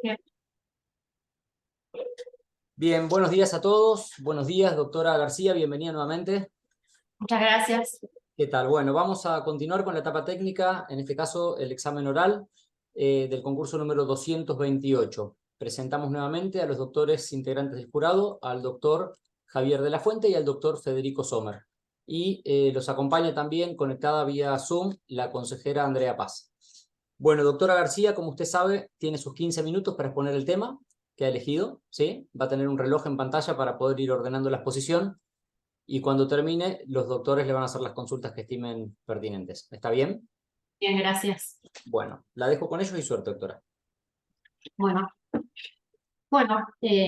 Bien. Bien, buenos días a todos. Buenos días, doctora García, bienvenida nuevamente. Muchas gracias. ¿Qué tal? Bueno, vamos a continuar con la etapa técnica, en este caso el examen oral del concurso número 228. Presentamos nuevamente a los doctores integrantes del jurado, al doctor Javier de la Fuente y al doctor Federico Sommer. Y los acompaña también, conectada vía Zoom, la consejera Andrea Paz. Bueno, doctora García, como usted sabe, tiene sus 15 minutos para exponer el tema que ha elegido, ¿sí? Va a tener un reloj en pantalla para poder ir ordenando la exposición y cuando termine, los doctores le van a hacer las consultas que estimen pertinentes. ¿Está bien? Bien, gracias. Bueno, la dejo con ellos y suerte, doctora. Bueno,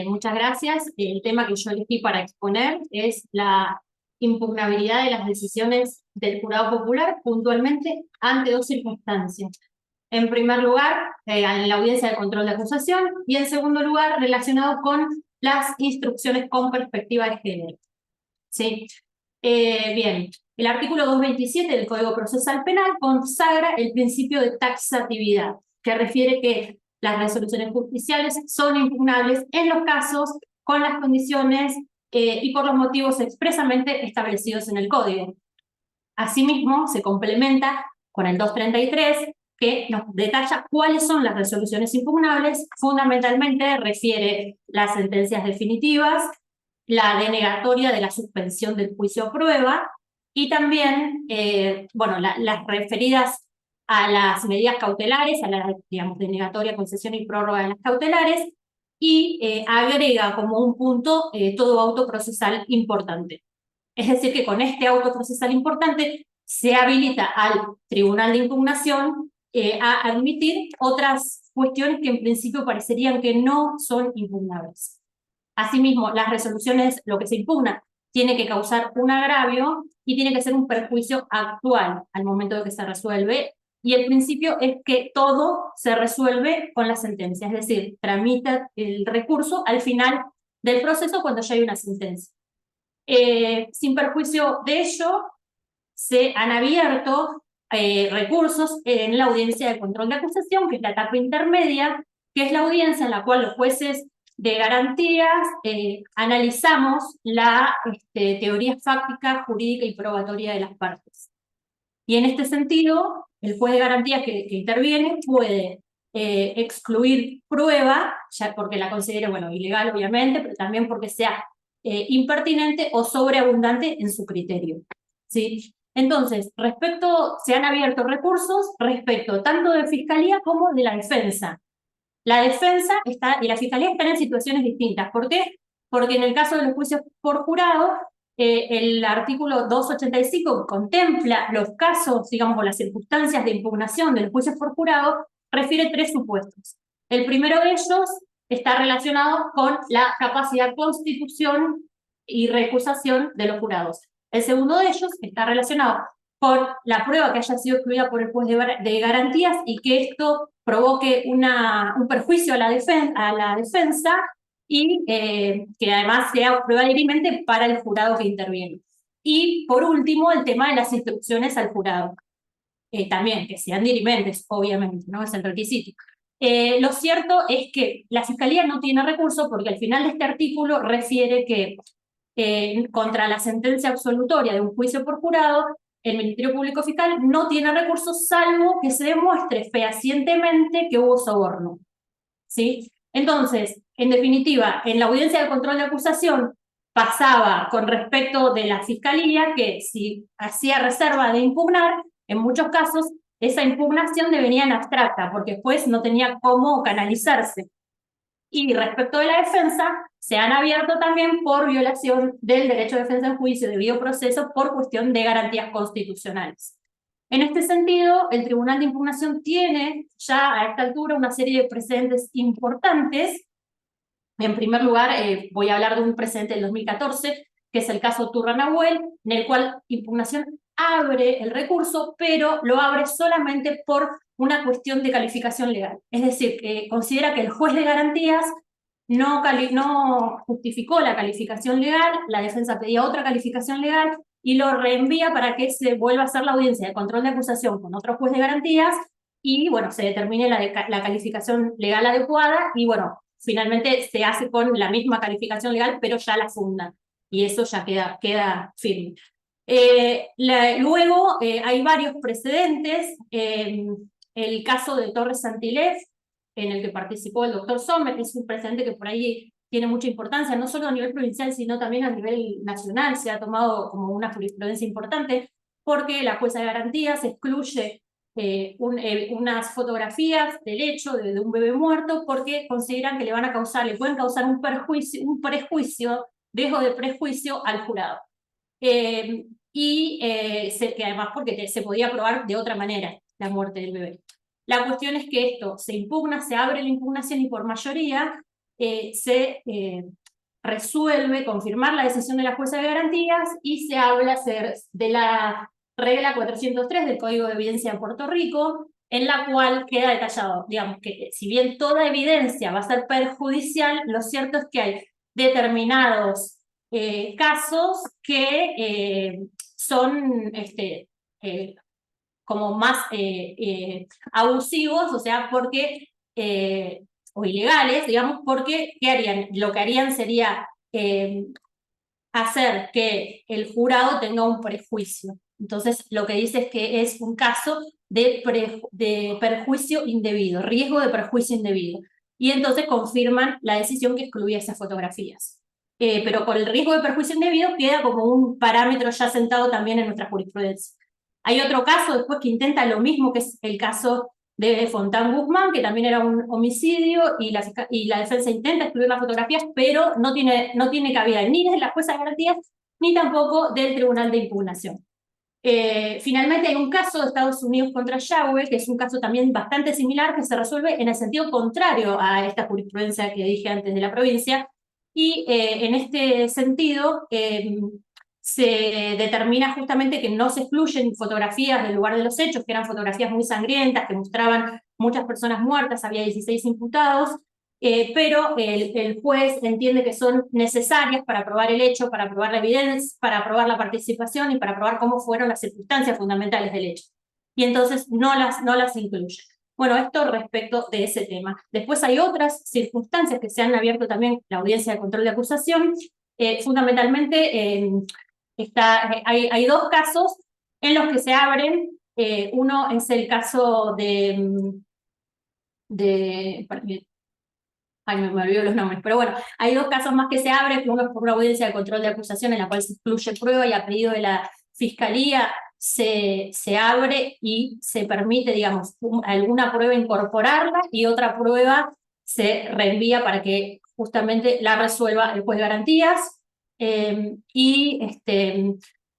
muchas gracias. El tema que yo elegí para exponer es la impugnabilidad de las decisiones del jurado popular puntualmente ante dos circunstancias. En primer lugar, en la audiencia de control de acusación y en segundo lugar, relacionado con las instrucciones con perspectiva de género. ¿Sí? Bien, el artículo 227 del Código Procesal Penal consagra el principio de taxatividad, que refiere que las resoluciones judiciales son impugnables en los casos con las condiciones y por los motivos expresamente establecidos en el Código. Asimismo, se complementa con el 233, que nos detalla cuáles son las resoluciones impugnables. Fundamentalmente refiere las sentencias definitivas, la denegatoria de la suspensión del juicio a prueba y también, las referidas a las medidas cautelares, a la, digamos, denegatoria, concesión y prórroga de las cautelares, y agrega como un punto todo auto procesal importante. Es decir, que con este auto procesal importante se habilita al Tribunal de Impugnación a admitir otras cuestiones que en principio parecerían que no son impugnables. Asimismo, las resoluciones, lo que se impugna, tiene que causar un agravio y tiene que ser un perjuicio actual al momento de que se resuelve. Y el principio es que todo se resuelve con la sentencia, es decir, tramita el recurso al final del proceso cuando ya hay una sentencia. Sin perjuicio de ello, se han abierto recursos en la audiencia de control de acusación, que es la etapa intermedia, que es la audiencia en la cual los jueces de garantías analizamos la teoría fáctica, jurídica y probatoria de las partes. Y en este sentido, el juez de garantías que interviene puede excluir prueba, ya porque la considere, ilegal obviamente, pero también porque sea impertinente o sobreabundante en su criterio. ¿Sí? Entonces, se han abierto recursos respecto tanto de Fiscalía como de la defensa. La defensa y la Fiscalía están en situaciones distintas. ¿Por qué? Porque en el caso de los juicios por jurado, el artículo 285 contempla los casos, digamos, o las circunstancias de impugnación de los juicios por jurado, refiere 3 supuestos. El primero de ellos está relacionado con la capacidad de constitución y recusación de los jurados. El segundo de ellos está relacionado con la prueba que haya sido excluida por el juez de garantías y que esto provoque un perjuicio a la defensa y que además sea prueba dirimente para el jurado que interviene. Y por último, el tema de las instrucciones al jurado. También, que sean dirimentes, obviamente, ¿no? Es el requisito. Lo cierto es que la Fiscalía no tiene recurso porque al final de este artículo refiere que contra la sentencia absolutoria de un juicio por jurado, el Ministerio Público Fiscal no tiene recursos salvo que se demuestre fehacientemente que hubo soborno. ¿Sí? Entonces, en definitiva, en la audiencia de control de acusación pasaba con respecto de la Fiscalía que si hacía reserva de impugnar, en muchos casos esa impugnación devenía en abstracta porque después no tenía cómo canalizarse. Y respecto de la defensa, se han abierto también por violación del derecho de defensa en juicio, debido proceso por cuestión de garantías constitucionales. En este sentido, el Tribunal de Impugnación tiene ya a esta altura una serie de precedentes importantes. En primer lugar, voy a hablar de un precedente del 2014, que es el caso Turra-Nahuel, en el cual impugnación abre el recurso, pero lo abre solamente por una cuestión de calificación legal. Es decir, que considera que el juez de garantías no justificó la calificación legal, la defensa pedía otra calificación legal y lo reenvía para que se vuelva a hacer la audiencia de control de acusación con otro juez de garantías y bueno, se determine la calificación legal adecuada y bueno, finalmente se hace con la misma calificación legal, pero ya la fundan, y eso ya queda firme. Luego hay varios precedentes, el caso de Torres Santilef, en el que participó el doctor Sommer, es un precedente que por ahí tiene mucha importancia, no solo a nivel provincial, sino también a nivel nacional, se ha tomado como una jurisprudencia importante, porque la jueza de garantías excluye unas fotografías del hecho de un bebé muerto porque consideran que le pueden causar un prejuicio, riesgo de prejuicio al jurado. Que además porque se podía probar de otra manera la muerte del bebé. La cuestión es que esto se impugna, se abre la impugnación y por mayoría se resuelve confirmar la decisión de la jueza de garantías y se habla de la regla 403 del Código de Evidencia de Puerto Rico, en la cual queda detallado, digamos, que si bien toda evidencia va a ser perjudicial, lo cierto es que hay determinados casos que son como más abusivos, o sea, porque, o ilegales, digamos, porque ¿qué harían? Lo que harían sería hacer que el jurado tenga un prejuicio. Entonces, lo que dice es que es un caso de perjuicio indebido, riesgo de perjuicio indebido. Y entonces confirman la decisión que excluía esas fotografías. Pero con el riesgo de perjuicio indebido queda como un parámetro ya sentado también en nuestra jurisprudencia. Hay otro caso después que intenta lo mismo, que es el caso de Fontán Guzmán, que también era un homicidio, y la defensa intenta excluir las fotografías, pero no tiene cabida ni de la jueza de garantías, ni tampoco del Tribunal de Impugnación. Finalmente hay un caso de Estados Unidos contra Yahweh, que es un caso también bastante similar, que se resuelve en el sentido contrario a esta jurisprudencia que dije antes de la provincia, y en este sentido se determina justamente que no se excluyen fotografías del lugar de los hechos, que eran fotografías muy sangrientas, que mostraban muchas personas muertas, había 16 imputados, pero el juez entiende que son necesarias para probar el hecho, para probar la evidencia, para probar la participación y para probar cómo fueron las circunstancias fundamentales del hecho. Y entonces no las incluye. Bueno, esto respecto de ese tema. Después hay otras circunstancias que se han abierto también la audiencia de control de acusación. Fundamentalmente hay dos casos en los que se abren. Uno es el caso ay, me olvido los nombres, pero bueno, hay dos casos más que se abren, uno es por una audiencia de control de acusación en la cual se excluye prueba y a pedido de la Fiscalía se abre y se permite, digamos, alguna prueba incorporarla y otra prueba se reenvía para que justamente la resuelva el juez de garantías. En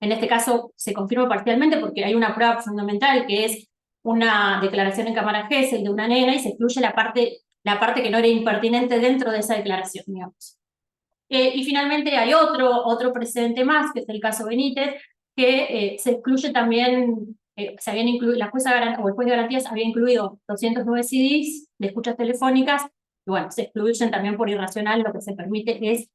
este caso se confirma parcialmente porque hay una prueba fundamental que es una declaración en cámara Gesell de una nena y se excluye la parte que no era impertinente dentro de esa declaración, digamos. Y finalmente hay otro precedente más, que es el caso Benítez, que se excluye también, la jueza o el juez de garantías había incluido 209 CDs de escuchas telefónicas, y bueno, se excluyen también por irracional, lo que se permite es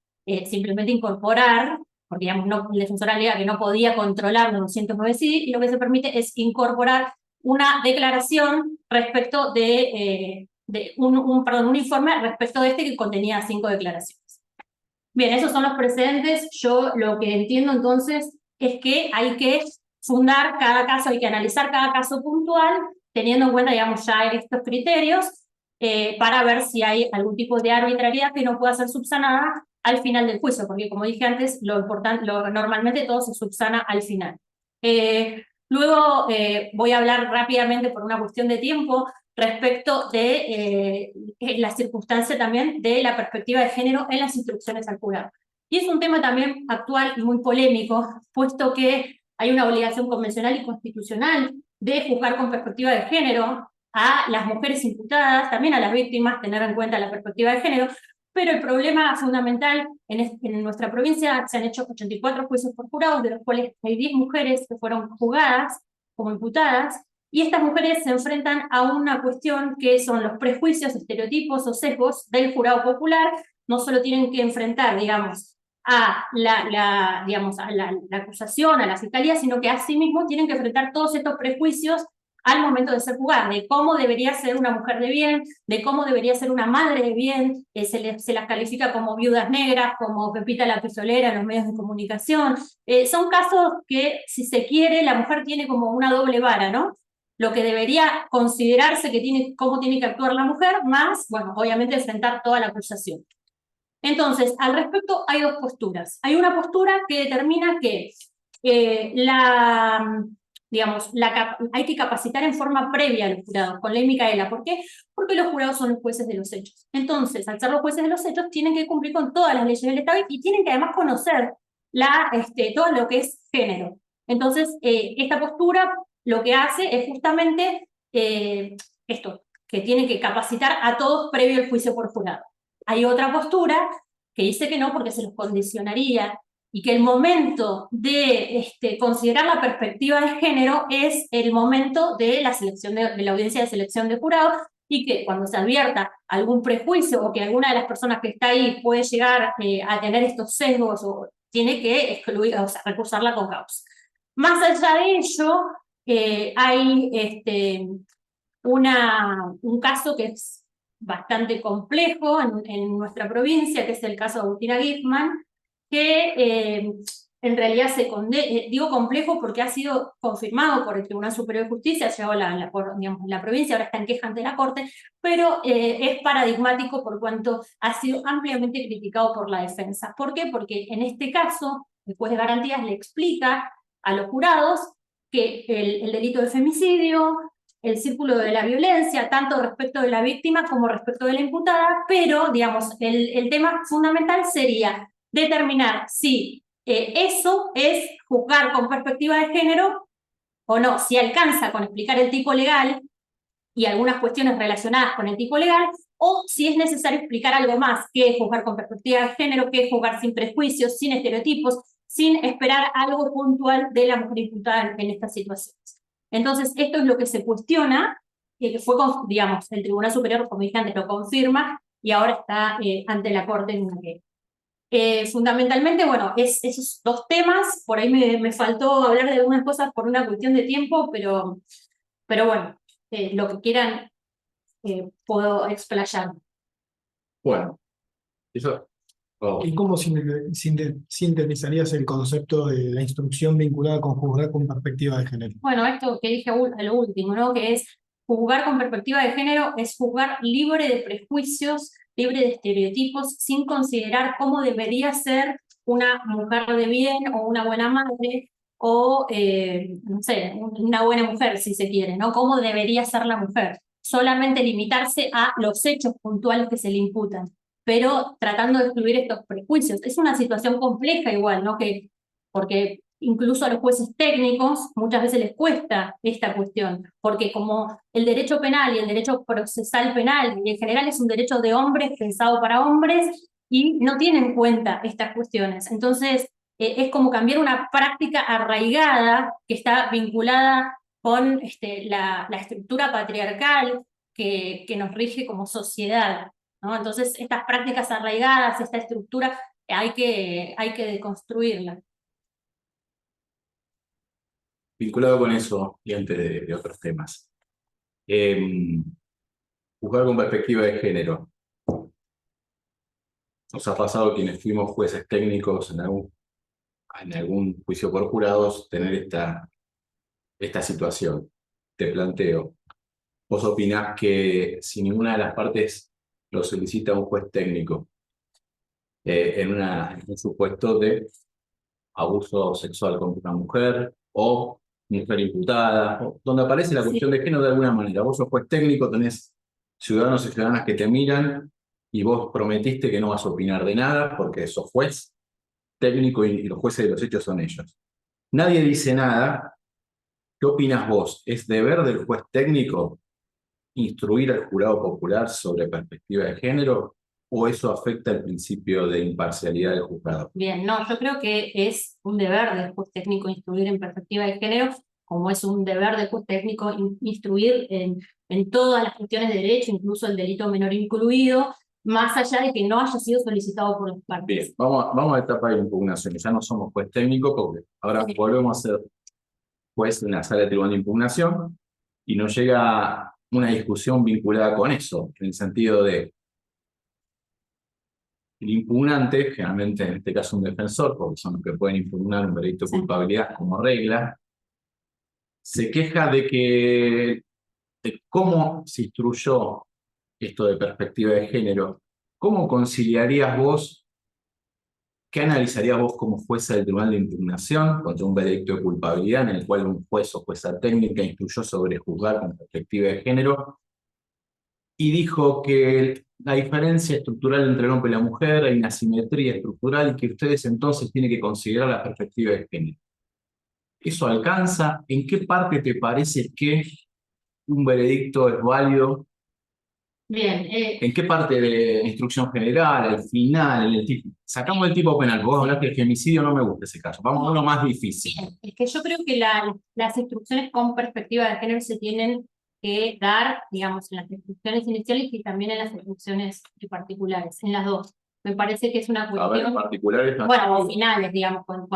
simplemente incorporar, porque digamos, el defensor alega que no podía controlar los 209 CDs, y lo que se permite es incorporar una declaración respecto de un informe respecto de este que contenía 5 declaraciones. Bien, esos son los precedentes. Yo lo que entiendo entonces es que hay que fundar cada caso, hay que analizar cada caso puntual, teniendo en cuenta, digamos, ya estos criterios, para ver si hay algún tipo de arbitrariedad que no pueda ser subsanada al final del juicio, porque como dije antes, normalmente todo se subsana al final. Luego voy a hablar rápidamente por una cuestión de tiempo respecto de la circunstancia también de la perspectiva de género en las instrucciones al jurado. Y es un tema también actual y muy polémico, puesto que hay una obligación convencional y constitucional de juzgar con perspectiva de género a las mujeres imputadas, también a las víctimas, tener en cuenta la perspectiva de género, pero el problema fundamental en nuestra provincia se han hecho 84 juicios por jurado, de los cuales hay 10 mujeres que fueron juzgadas como imputadas, y estas mujeres se enfrentan a una cuestión que son los prejuicios, estereotipos o sesgos del jurado popular. No solo tienen que enfrentar, digamos, a la acusación, a la fiscalía, sino que asimismo tienen que enfrentar todos estos prejuicios al momento de ser juzgada, de cómo debería ser una mujer de bien, de cómo debería ser una madre de bien, se las califica como viudas negras, como Pepita la Pistolera en los medios de comunicación. Son casos que, si se quiere, la mujer tiene como una doble vara, ¿no? Lo que debería considerarse que tiene, cómo tiene que actuar la mujer, más, bueno, obviamente enfrentar toda la acusación. Entonces, al respecto hay dos posturas. Hay una postura que determina que hay que capacitar en forma previa a los jurados, con ley Micaela. ¿Por qué? Porque los jurados son los jueces de los hechos. Entonces, al ser los jueces de los hechos, tienen que cumplir con todas las leyes del Estado y tienen que además conocer todo lo que es género. Entonces, esta postura lo que hace es justamente esto, que tiene que capacitar a todos previo al juicio por jurado. Hay otra postura que dice que no porque se los condicionaría y que el momento de considerar la perspectiva de género es el momento de la selección de la audiencia de selección de jurados, y que cuando se advierta algún prejuicio o que alguna de las personas que está ahí puede llegar a tener estos sesgos, o tiene que excluir, o sea, recursarla con causa. Más allá de ello, hay un caso que es bastante complejo en nuestra provincia, que es el caso de Agustina Giffman, que en realidad digo complejo porque ha sido confirmado por el Tribunal Superior de Justicia, llegó la provincia, ahora está en queja ante la Corte, pero es paradigmático por cuanto ha sido ampliamente criticado por la defensa. ¿Por qué? Porque en este caso, el juez de garantías le explica a los jurados que el delito de femicidio, el círculo de la violencia, tanto respecto de la víctima como respecto de la imputada, pero, digamos, el tema fundamental sería determinar si eso es juzgar con perspectiva de género o no, si alcanza con explicar el tipo legal y algunas cuestiones relacionadas con el tipo legal, o si es necesario explicar algo más, que es juzgar con perspectiva de género, que es juzgar sin prejuicios, sin estereotipos, sin esperar algo puntual de la mujer imputada en estas situaciones. Entonces, esto es lo que se cuestiona, que fue, digamos, el Tribunal Superior, como dije antes, lo confirma, y ahora está ante la Corte en una queja. Fundamentalmente, bueno, esos dos temas. Por ahí me faltó hablar de algunas cosas por una cuestión de tiempo, pero bueno, lo que quieran puedo explayar. Bueno, eso. ¿Y cómo sintetizarías el concepto de la instrucción vinculada con juzgar con perspectiva de género? Bueno, esto que dije lo último, ¿no? Que es juzgar con perspectiva de género, es juzgar libre de prejuicios, libre de estereotipos, sin considerar cómo debería ser una mujer de bien o una buena madre o, no sé, una buena mujer, si se quiere, ¿no? Cómo debería ser la mujer. Solamente limitarse a los hechos puntuales que se le imputan, pero tratando de excluir estos prejuicios. Es una situación compleja igual, ¿no? Porque incluso a los jueces técnicos muchas veces les cuesta esta cuestión, porque como el derecho penal y el derecho procesal penal en general es un derecho de hombres pensado para hombres y no tienen en cuenta estas cuestiones. Entonces es como cambiar una práctica arraigada que está vinculada con la estructura patriarcal que nos rige como sociedad, ¿no? Entonces estas prácticas arraigadas, esta estructura, hay que deconstruirla. Vinculado con eso y antes de otros temas. Juzgar con perspectiva de género. Nos ha pasado quienes fuimos jueces técnicos en algún juicio por jurados tener esta situación. Te planteo, ¿vos opinás que si ninguna de las partes lo solicita un juez técnico en un supuesto de abuso sexual contra una mujer o mujer imputada, donde aparece la cuestión de género de alguna manera? Vos sos juez técnico, tenés ciudadanos y ciudadanas que te miran y vos prometiste que no vas a opinar de nada porque sos juez técnico y los jueces de los hechos son ellos. Nadie dice nada. ¿Qué opinas vos? ¿Es deber del juez técnico instruir al jurado popular sobre perspectiva de género o eso afecta el principio de imparcialidad del juzgado? Bien, no, yo creo que es un deber del juez técnico instruir en perspectiva de género, como es un deber del juez técnico instruir en todas las cuestiones de derecho, incluso el delito menor incluido, más allá de que no haya sido solicitado por las partes. Bien, vamos a la etapa de impugnación. Ya no somos juez técnico porque ahora volvemos a ser juez en la sala de tribunal de impugnación. y nos llega una discusión vinculada con eso, en el sentido de el impugnante, generalmente en este caso un defensor, porque son los que pueden impugnar un veredicto de culpabilidad como regla, se queja de cómo se instruyó esto de perspectiva de género. ¿Cómo conciliarías vos, qué analizarías vos como jueza del Tribunal de Impugnación contra un veredicto de culpabilidad en el cual un juez o jueza técnica instruyó sobre juzgar con perspectiva de género y dijo que la diferencia estructural entre el hombre y la mujer, hay una asimetría estructural y que ustedes entonces tienen que considerar la perspectiva de género? ¿Eso alcanza? ¿En qué parte te parece que un veredicto es válido? Bien, ¿En qué parte de instrucción general, el final, el tipo? Sacamos el tipo penal, vos hablaste del femicidio, no me gusta ese caso. Vamos a uno más difícil. bien, es que yo creo que las instrucciones con perspectiva de género se tienen que dar, digamos, en las instrucciones iniciales y también en las instrucciones particulares, en las dos. Me parece que es una A ver, cuestión, en particulares. bueno, o finales, digamos, cuando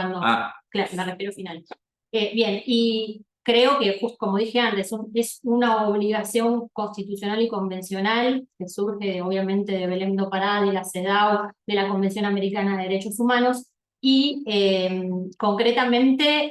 claro, me refiero a finales. Bien, y creo que, como dije antes, es una obligación constitucional y convencional que surge, obviamente, de Belém do Pará, de la CEDAW, de la Convención Americana de Derechos Humanos, y concretamente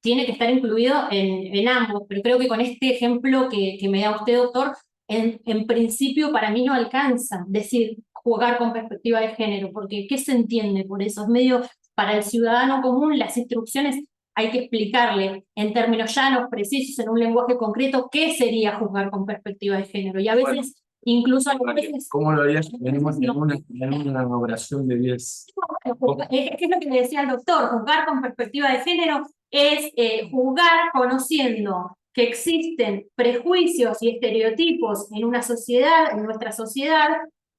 tiene que estar incluido en ambos, pero creo que con este ejemplo que me da usted, doctor, en principio para mí no alcanza decir jugar con perspectiva de género, porque ¿qué se entiende por eso? Es medio, para el ciudadano común, las instrucciones hay que explicarle en términos llanos, precisos, en un lenguaje concreto, qué sería juzgar con perspectiva de género. Y a veces, Bueno, incluso a veces... ¿cómo lo harías en una oración de 10? Es lo que le decía el doctor, juzgar con perspectiva de género es juzgar conociendo que existen prejuicios y estereotipos en una sociedad, en nuestra sociedad,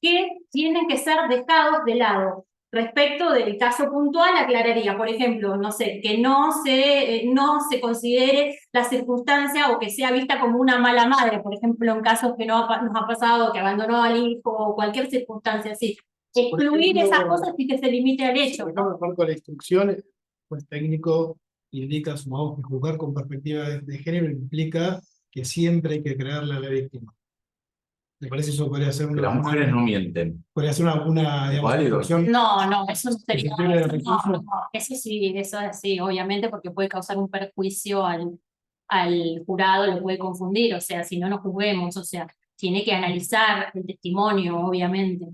que tienen que ser dejados de lado. Respecto del caso puntual, aclararía, por ejemplo, no sé, que no se considere la circunstancia o que sea vista como una mala madre, por ejemplo, en casos que nos ha pasado, que abandonó al hijo o cualquier circunstancia así. Excluir esas cosas y que se limite al hecho. Por ejemplo, marco la instrucción, pues técnico indica, sumamos que juzgar con perspectiva de género implica que siempre hay que creerle a la víctima. ¿Me parece eso podría ser Que las mujeres no mienten. podría ser una digamos, ¿Válido? instrucción? No, eso no sería. ¿Que se tiene el No, recurso? eso sí, obviamente, porque puede causar un perjuicio al jurado, lo puede confundir, o sea, si no nos juzguemos, o sea, tiene que analizar el testimonio, obviamente,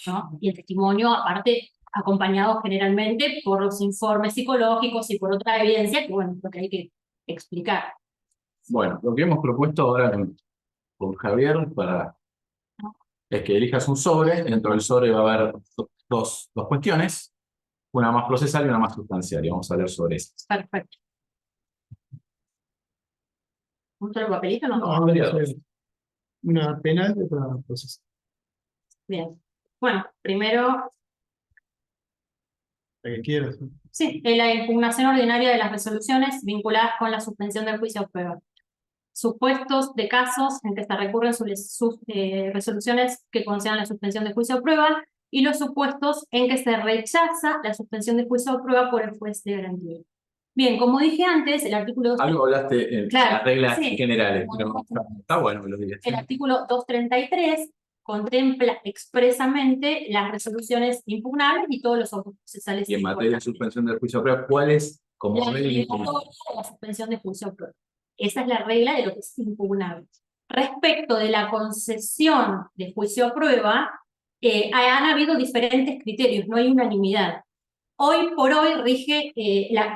¿no? Y el testimonio, aparte, acompañado generalmente por los informes psicológicos y por otra evidencia, que bueno, lo que hay que explicar. Bueno, lo que hemos propuesto ahora con Javier es que elijas un sobre. Dentro del sobre va a haber dos cuestiones, una más procesal y una más sustancial, y vamos a hablar sobre eso. Perfecto. ¿Un solo papelito? No. No, una penal y otra procesal. Bien. Bueno, primero, La que quieras. sí, la impugnación ordinaria de las resoluciones vinculadas con la suspensión del juicio a prueba. Supuestos de casos en que se recurren sus resoluciones que concedan la suspensión de juicio a prueba y los supuestos en que se rechaza la suspensión de juicio a prueba por el juez de garantía. Bien, como dije antes, el artículo... Algo hablaste en Claro, las reglas sí. generales, Bueno, pero está bueno que lo digas. el artículo 233 contempla expresamente las resoluciones impugnables y todos los autos procesales. Y en materia de suspensión del juicio a prueba, ¿cuál es como La regla? obligatoria de la suspensión de juicio a prueba. Esa es la regla de lo que es impugnable. Respecto de la concesión de juicio a prueba, han habido diferentes criterios, no hay unanimidad. Hoy por hoy rige,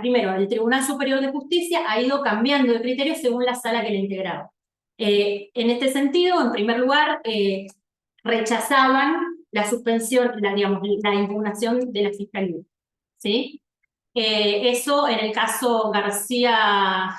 primero, el Tribunal Superior de Justicia ha ido cambiando de criterio según la sala que le integraba. En este sentido, en primer lugar, rechazaban la suspensión, la impugnación de la Fiscalía, ¿sí? Eso en el caso García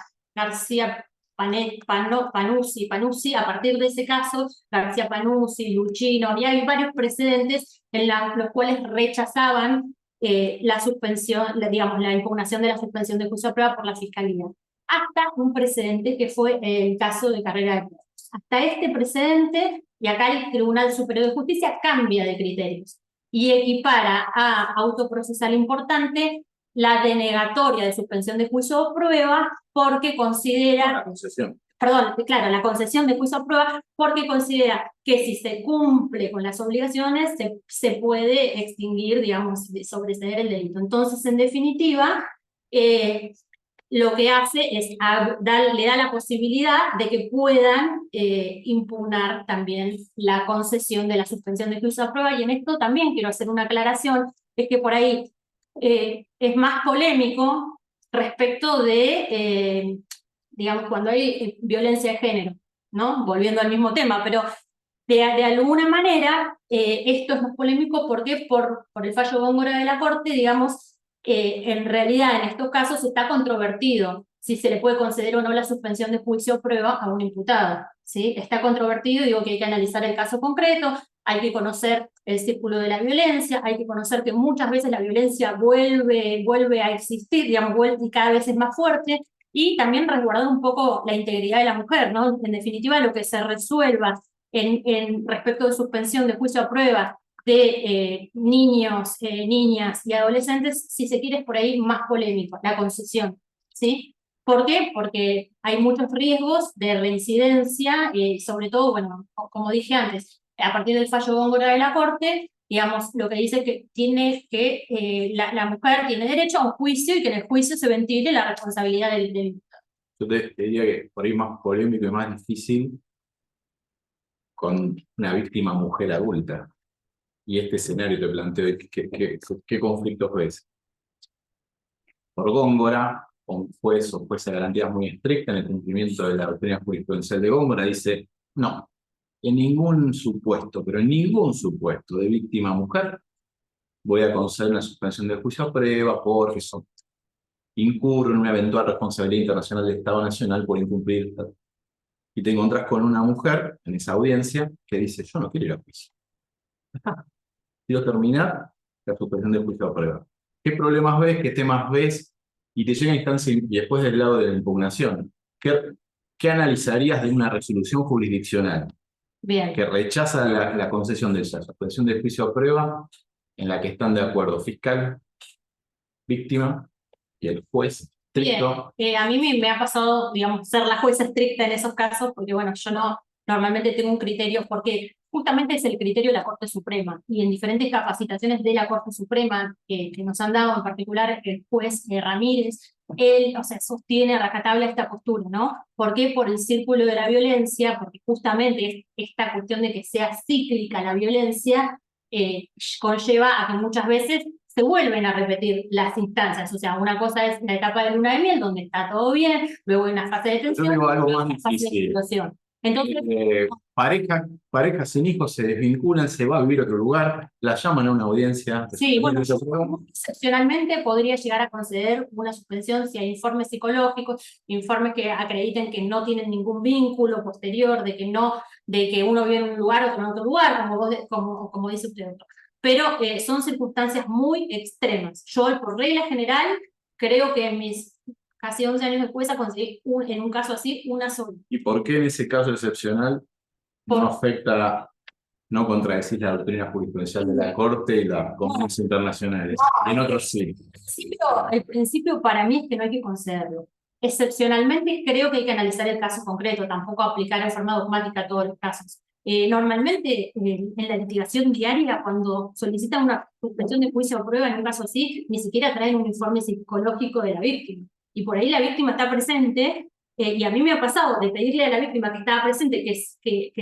Panuzzi, a partir de ese caso, García Panuzzi, Luchino, y hay varios precedentes en los cuales rechazaban la suspensión, la impugnación de la suspensión de juicio a prueba por la Fiscalía. Hasta un precedente que fue el caso de Carrera de Pruebas. Hasta este precedente, y acá el Tribunal Superior de Justicia cambia de criterios y equipara a autoprocesal importante la denegatoria de suspensión de juicio o prueba porque considera... La concesión. perdón, claro, la concesión de juicio a prueba, porque considera que si se cumple con las obligaciones, se puede extinguir, digamos, sobreseer el delito. Entonces, en definitiva, lo que hace es le da la posibilidad de que puedan impugnar también la concesión de la suspensión de juicio a prueba, y en esto también quiero hacer una aclaración, es que por ahí es más polémico respecto de, digamos, cuando hay violencia de género, ¿no? Volviendo al mismo tema, pero de alguna manera esto es más polémico porque por el fallo Góngora de la Corte, digamos, en realidad en estos casos está controvertido si se le puede conceder o no la suspensión de juicio o prueba a un imputado, ¿sí? Está controvertido, digo que hay que analizar el caso concreto, hay que conocer el círculo de la violencia, hay que conocer que muchas veces la violencia vuelve a existir, digamos, y cada vez es más fuerte, y también resguardar un poco la integridad de la mujer, ¿no? En definitiva, lo que se resuelva respecto de suspensión de juicio a prueba de niños, niñas y adolescentes, si se quiere, es por ahí más polémico, la concesión, ¿sí? ¿Por qué? Porque hay muchos riesgos de reincidencia, sobre todo, bueno, como dije antes, a partir del fallo Góngora de la Corte, digamos, lo que dice que la mujer tiene derecho a un juicio y que en el juicio se ventile la responsabilidad del Yo te diría que por ahí más polémico y más difícil con una víctima mujer adulta. Y este escenario te planteo, ¿qué conflictos ves? Por Góngora, un juez o jueza de garantías muy estricta en el cumplimiento de la doctrina jurisprudencial de Góngora, dice, no, en ningún supuesto, pero en ningún supuesto de víctima mujer, voy a conceder una suspensión de juicio a prueba porque eso incurre en una eventual responsabilidad internacional del Estado Nacional por incumplir. Y te encontrás con una mujer en esa audiencia que dice, yo no quiero ir a juicio. Quiero terminar la suspensión de juicio a prueba. ¿Qué problemas ves? ¿Qué temas ves? Y te llega a instancia, y después del lado de la impugnación, ¿qué analizarías de una resolución jurisdiccional Bien. que rechaza la concesión de esa suspensión de juicio a prueba, en la que están de acuerdo fiscal, víctima y el juez estricto? Bien. A mí me ha pasado, digamos, ser la jueza estricta en esos casos, porque bueno, yo no normalmente tengo un criterio, porque justamente es el criterio de la Corte Suprema, y en diferentes capacitaciones de la Corte Suprema que nos han dado, en particular el juez Ramírez, él, o sea, sostiene a rajatabla esta postura, ¿no? ¿Por qué? Por el círculo de la violencia, porque justamente esta cuestión de que sea cíclica la violencia conlleva a que muchas veces se vuelven a repetir las instancias. O sea, una cosa es la etapa de luna de miel, donde está todo bien, luego hay una fase de tensión, Yo digo algo y más una fase de difícil. explosión. Entonces, Parejas sin hijos se desvinculan, se va a vivir a otro lugar, la llaman a una audiencia. sí, bueno, excepcionalmente podría llegar a conceder una suspensión si hay informes psicológicos, informes que acrediten que no tienen ningún vínculo posterior, de que uno vive en un lugar, otro en otro lugar, como dice usted. Pero son circunstancias muy extremas. Yo, por regla general, creo que en mis casi 11 años de jueza conseguí en un caso así una sola. ¿Y por qué en ese caso excepcional no afecta, no contradecir la doctrina jurisprudencial de la Corte y las convenciones internacionales? En otros sí. El principio para mí es que no hay que concederlo. Excepcionalmente creo que hay que analizar el caso concreto, tampoco aplicar en forma dogmática a todos los casos. Normalmente en la litigación diaria, cuando solicitan una suspensión de juicio o prueba en un caso así, ni siquiera traen un informe psicológico de la víctima. Y por ahí la víctima está presente, y a mí me ha pasado de pedirle a la víctima que estaba presente que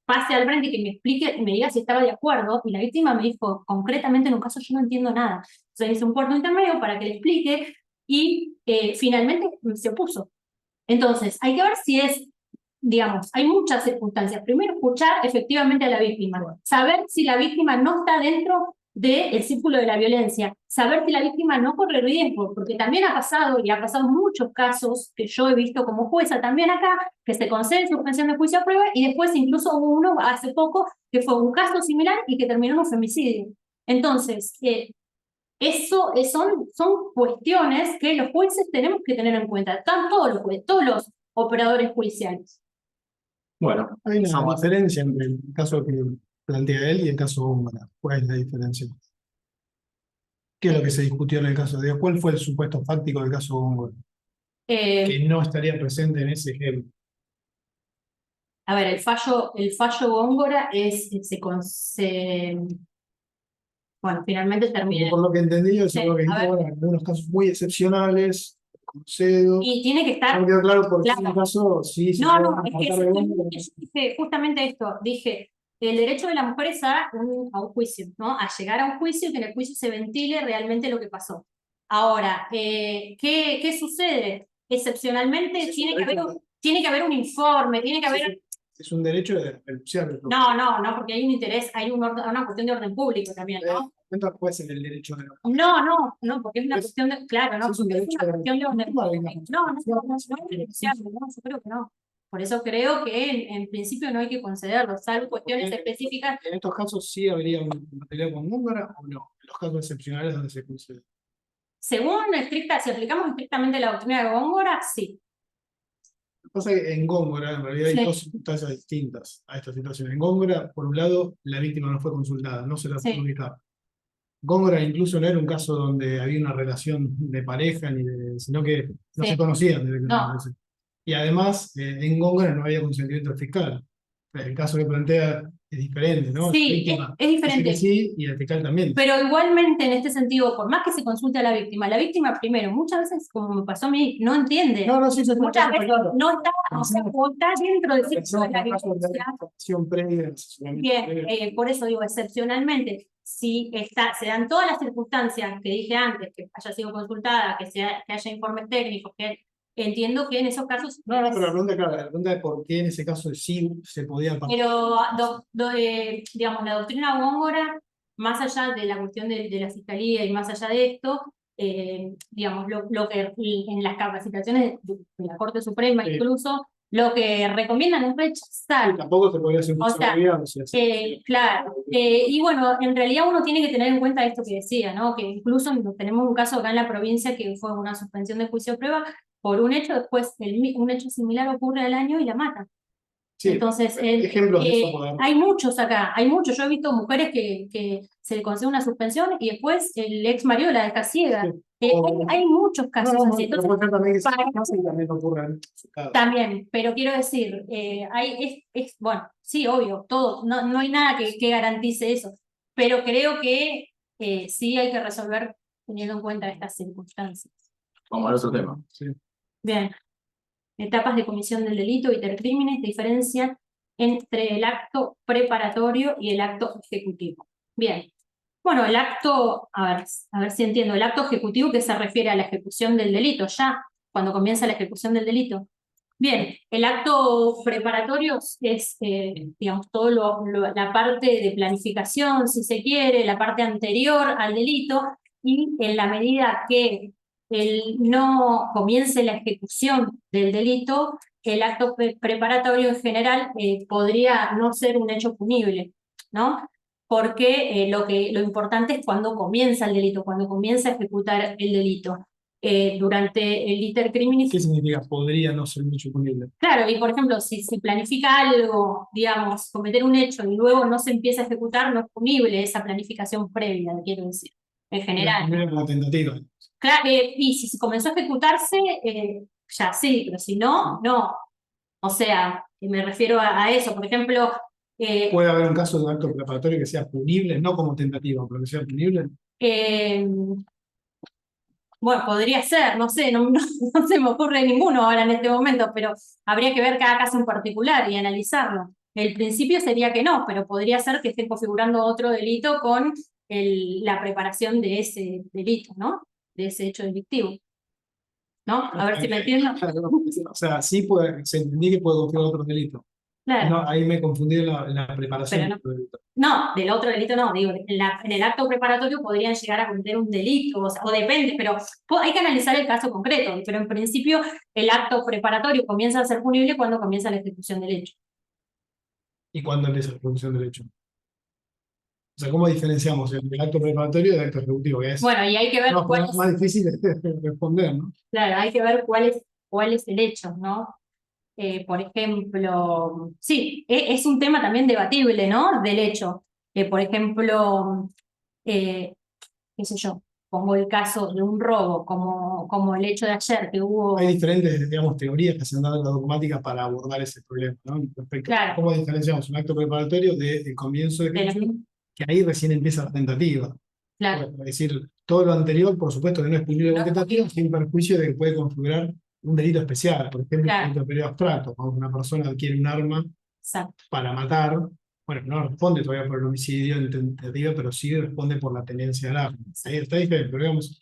pase al frente y que me explique, me diga si estaba de acuerdo, y la víctima me dijo, concretamente en un caso yo no entiendo nada. Entonces hice un cuarto intermedio para que le explique, y finalmente se opuso. Entonces, hay que ver si es, digamos, hay muchas circunstancias. Primero, escuchar efectivamente a la víctima, saber si la víctima no está dentro del círculo de la violencia, saber si la víctima no corre riesgo, porque también ha pasado, y ha pasado muchos casos que yo he visto como jueza también acá, que se concede suspensión de juicio a prueba, y después incluso hubo uno hace poco que fue un caso similar y que terminó en un femicidio. Entonces, eso son cuestiones que los jueces tenemos que tener en cuenta, están todos los operadores judiciales. Bueno, hay una diferencia entre el caso que plantea él y el caso Góngora. ¿Cuál es la diferencia? ¿Qué es lo que se discutió en el caso de Dios? ¿Cuál fue el supuesto fáctico del caso Góngora? Que no estaría presente en ese ejemplo. A ver, el fallo Góngora bueno, finalmente Porque termina. por lo que entendí, yo Sí, seguro que a ver. bueno, en algunos casos muy excepcionales, concedo. Y tiene que No estar. me quedó claro por qué en Claro. un caso sí se No, puede es que tratar de Góngora. yo dije justamente esto, dije, el derecho de la mujer es a un juicio, ¿no? A llegar a un juicio y que en el juicio se ventile realmente lo que pasó. Ahora, ¿qué sucede? Excepcionalmente Es tiene un que haber derecho- tiene que haber un informe, tiene que haber... Es un derecho de renunciar. No, porque hay un interés, hay una cuestión de orden público también, ¿no? Cuenta puede ser el derecho de la No, porque es una cuestión de... Claro, no, es un porque es derecho una de cuestión de orden público. No es renunciable, no, yo creo que no. Por eso creo que en principio no hay que concederlo, salvo cuestiones específicas. En estos casos sí habría una compatibilidad con Góngora o no, en los casos excepcionales donde se concede. Si aplicamos estrictamente la doctrina de Góngora, sí. Lo que pasa es que en Góngora, en realidad, hay Sí. dos circunstancias distintas a esta situación. En Góngora, por un lado, la víctima no fue consultada, no se la pudo Sí. ubicar. Góngora incluso no era un caso donde había una relación de pareja, sino que no Sí. se conocían directamente. No. Y además, en Góngora no había consentimiento fiscal. El caso que plantea es diferente, ¿no? La Sí, víctima es dice que diferente. sí y el fiscal también. Pero igualmente en este sentido, por más que se consulte a la víctima primero, muchas veces, como me pasó a mí, no entiende. No, sí, se Muchas está veces claro. no está, o sea, o está dentro del círculo Pensamos de la en casos de violencia. información previa, asesoramiento Bien, previo. por eso digo, excepcionalmente, si se dan todas las circunstancias que dije antes, que haya sido consultada, que haya informes técnicos, que entiendo que en esos casos... No, pero la pregunta es por qué en ese caso sí se podía partir. Pero, digamos, la doctrina Góngora, más allá de la cuestión de la fiscalía y más allá de esto, digamos, lo que en las capacitaciones de la Corte Suprema Sí. incluso, lo que recomiendan es rechazar. Tampoco se podía hacer un O sea, claro. Y bueno, en realidad uno tiene que tener en cuenta esto que decía, ¿no? Que incluso tenemos un caso acá en la provincia que fue una suspensión de juicio de prueba por un hecho, después un hecho similar ocurre al año y la matan. Sí, entonces, ejemplos de eso hay muchos acá, hay muchos. Yo he visto mujeres que se le concede una suspensión y después el ex marido la deja ciega. Sí. Hay muchos casos así. Entonces, también ocurre. también, pero quiero decir, bueno, sí, obvio, todo, no hay nada que garantice eso, pero creo que sí hay que resolver teniendo en cuenta estas circunstancias. Vamos al otro tema. Sí. Bien. Etapas de comisión del delito, intercrímenes, diferencia entre el acto preparatorio y el acto ejecutivo. Bien. Bueno, el acto, a ver si entiendo, el acto ejecutivo que se refiere a la ejecución del delito, ya, cuando comienza la ejecución del delito. Bien, el acto preparatorio es, digamos, la parte de planificación, si se quiere, la parte anterior al delito, y en la medida que no comience la ejecución del delito, el acto preparatorio en general podría no ser un hecho punible, ¿no? Porque lo importante es cuando comienza el delito, cuando comienza a ejecutar el delito. Durante el intercriminis. ¿Qué significa? Podría no ser un hecho punible. Claro, y por ejemplo, si se planifica algo, digamos, cometer un hecho y luego no se empieza a ejecutar, no es punible esa planificación previa, quiero decir, en general. Como tentativa. Claro, y si se comenzó a ejecutarse, ya sí, pero si no, no. O sea, me refiero a eso, por ejemplo... ¿Puede haber un caso de acto preparatorio que sea punible, no como tentativa, pero que sea punible? Bueno, podría ser, no sé, no se me ocurre ninguno ahora en este momento, pero habría que ver cada caso en particular y analizarlo. El principio sería que no, pero podría ser que esté configurando otro delito con la preparación de ese delito, ¿no? De ese hecho delictivo. ¿No? A ver si me entiendo. O sea, sí se entendí que puede configurar otro delito. Claro. No, ahí me confundí en la preparación Pero del delito. No, del otro delito no, digo, en el acto preparatorio podrían llegar a cometer un delito, o depende, pero hay que analizar el caso concreto, pero en principio el acto preparatorio comienza a ser punible cuando comienza la ejecución del hecho. ¿Y cuándo empieza la ejecución del hecho? O sea, ¿cómo diferenciamos el acto preparatorio del acto ejecutivo? Que es, bueno, y hay que ver cuál es más difícil de responder, ¿no? Claro, hay que ver cuál es el hecho, ¿no? Por ejemplo, sí, es un tema también debatible, ¿no? Del hecho. Por ejemplo, qué sé yo, pongo el caso de un robo, como el hecho de ayer, que hubo... Hay diferentes, digamos, teorías que se han dado en la dogmática para abordar ese problema, ¿no? Respecto Claro. a cómo diferenciamos un acto preparatorio del comienzo de De la- ejecución, que ahí recién empieza la tentativa. Claro, Es decir, todo lo anterior, por supuesto, que no es punible con tentativa, sin perjuicio de que puede configurar un delito especial. Por ejemplo, Claro. un delito de periodo abstracto, cuando una persona adquiere un arma exacto. para matar, bueno, no responde todavía por el homicidio en tentativa, pero sí responde por la tenencia del arma. Ahí está diferente, pero digamos,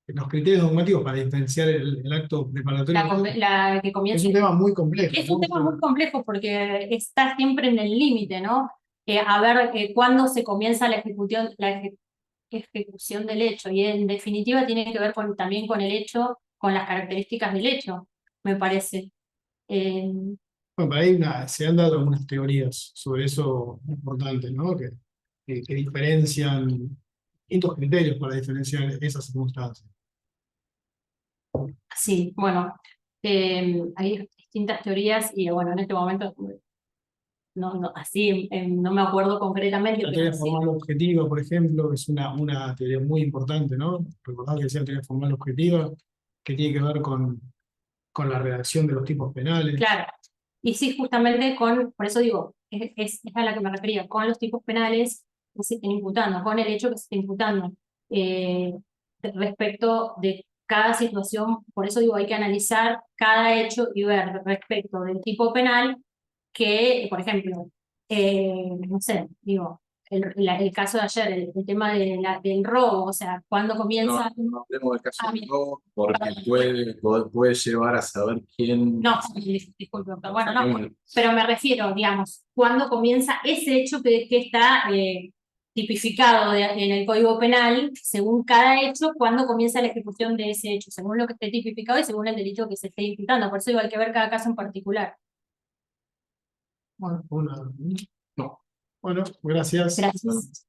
los criterios dogmáticos para diferenciar el acto preparatorio La que es comienza... un tema muy complejo. Es un ¿no? tema muy complejo porque está siempre en el límite, ¿no? A ver cuándo se comienza ejecución del hecho, y en definitiva tiene que ver también con el hecho, con las características del hecho, me parece. Bueno, para ahí se han dado algunas teorías sobre eso importantes, ¿no? Que diferencian distintos criterios para diferenciar esas circunstancias. Sí, bueno, hay distintas teorías y bueno, en este momento así no me acuerdo concretamente, La pero teoría sí. formal objetiva, por ejemplo, es una teoría muy importante, ¿no? Recordad que decía teoría formal objetiva, que tiene que ver con la redacción de los tipos penales. Claro, y sí, justamente por eso digo, es a la que me refería, con los tipos penales que se estén imputando, con el hecho que se esté imputando, respecto de cada situación. Por eso digo, hay que analizar cada hecho y ver respecto del tipo penal que, por ejemplo, no sé, digo, el caso de ayer, el tema del robo, o sea, cuando comienza... No hablemos del caso Ah, de bien. robo, porque puede llevar a saber quién... No, disculpe, doctor. Bueno, no, Bueno, pero me refiero, digamos, cuando comienza ese hecho que está tipificado en el Código Penal, según cada hecho, cuándo comienza la ejecución de ese hecho, según lo que esté tipificado y según el delito que se esté imputando. Por eso digo, hay que ver cada caso en particular. Bueno, no. bueno, gracias. Gracias.